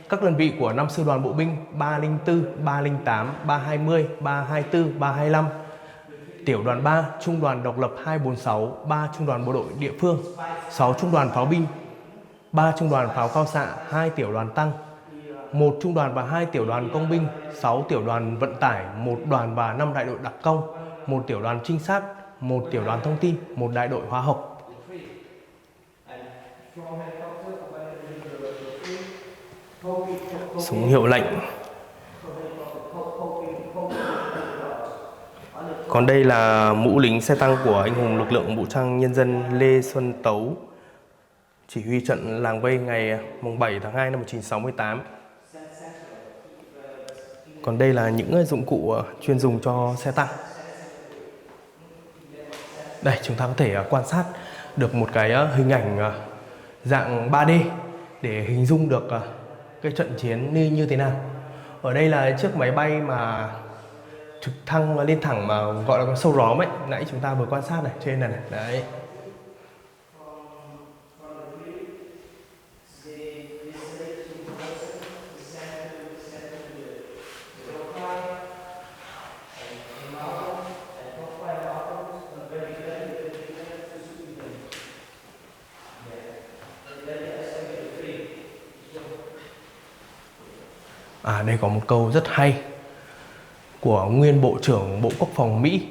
Speaker 1: Các đơn vị của 5 sư đoàn bộ binh 304, 308, 320, 324, 325, tiểu đoàn 3, trung đoàn độc lập 246, 3 trung đoàn bộ đội địa phương, 6 trung đoàn pháo binh, 3 trung đoàn pháo cao xạ, 2 tiểu đoàn tăng, 1 trung đoàn và 2 tiểu đoàn công binh, 6 tiểu đoàn vận tải, 1 đoàn và 5 đại đội đặc công, 1 tiểu đoàn trinh sát, 1 tiểu đoàn thông tin, 1 đại đội hóa học. Súng hiệu lệnh. Còn đây là mũ lính xe tăng của anh hùng lực lượng vũ trang nhân dân Lê Xuân Tấu, chỉ huy trận làng vây ngày 7 tháng 2 năm 1968. Còn đây là những dụng cụ chuyên dùng cho xe tăng. Đây, chúng ta có thể quan sát được một cái hình ảnh dạng 3D để hình dung được cái trận chiến như thế nào. Ở đây là chiếc máy bay mà trực thăng lên thẳng mà gọi là con sâu róm ấy, nãy chúng ta vừa quan sát này, trên này này, đấy. Đây có một câu rất hay của nguyên Bộ trưởng Bộ Quốc phòng Mỹ.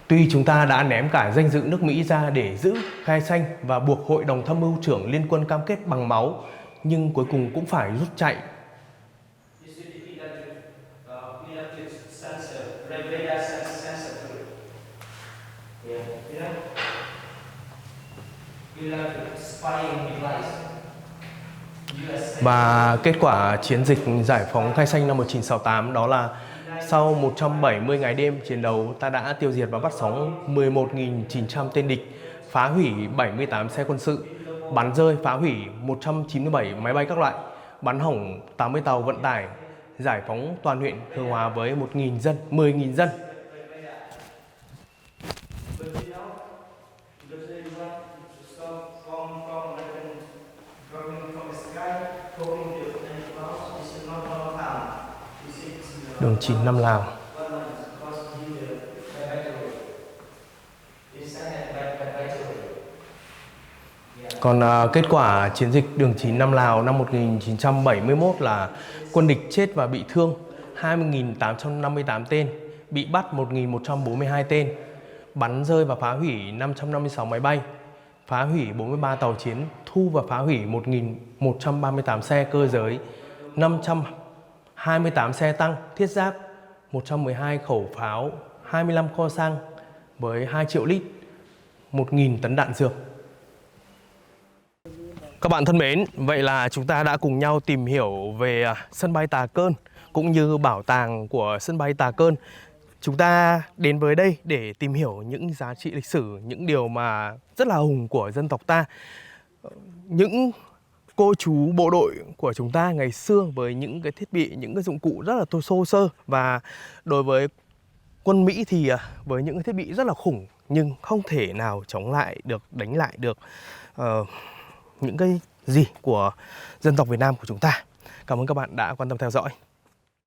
Speaker 1: Tuy chúng ta đã ném cả danh dự nước Mỹ ra để giữ Khe Xanh và buộc Hội đồng Tham mưu trưởng Liên quân cam kết bằng máu, nhưng cuối cùng cũng phải rút chạy. Và kết quả chiến dịch giải phóng Khe Xanh năm 1968 đó là sau 170 ngày đêm chiến đấu, ta đã tiêu diệt và bắt sống 11.900 tên địch, phá hủy 78 xe quân sự, bắn rơi phá hủy 197 máy bay các loại, bắn hỏng 80 tàu vận tải, giải phóng toàn huyện Hướng Hóa với 10.000 dân. Đường 9 năm Lào. Còn kết quả chiến dịch đường 9 năm Lào năm 1971 là quân địch chết và bị thương 20.858 tên, bị bắt 1.142 tên, bắn rơi và phá hủy 556 máy bay, phá hủy 43 tàu chiến, thu và phá hủy 1.138 xe cơ giới, 528 xe tăng, thiết giáp, 112 khẩu pháo, 25 kho xăng với 2 triệu lít, 1.000 tấn đạn dược. Các bạn thân mến, vậy là chúng ta đã cùng nhau tìm hiểu về sân bay Tà Cơn cũng như bảo tàng của sân bay Tà Cơn. Chúng ta đến với đây để tìm hiểu những giá trị lịch sử, những điều mà rất là hùng của dân tộc ta. Những cô chú bộ đội của chúng ta ngày xưa với những cái thiết bị, những cái dụng cụ rất là thô sơ. Và đối với quân Mỹ thì với những cái thiết bị rất là khủng nhưng không thể nào chống lại được, đánh lại được những cái gì của dân tộc Việt Nam của chúng ta. Cảm ơn các bạn đã quan tâm theo dõi.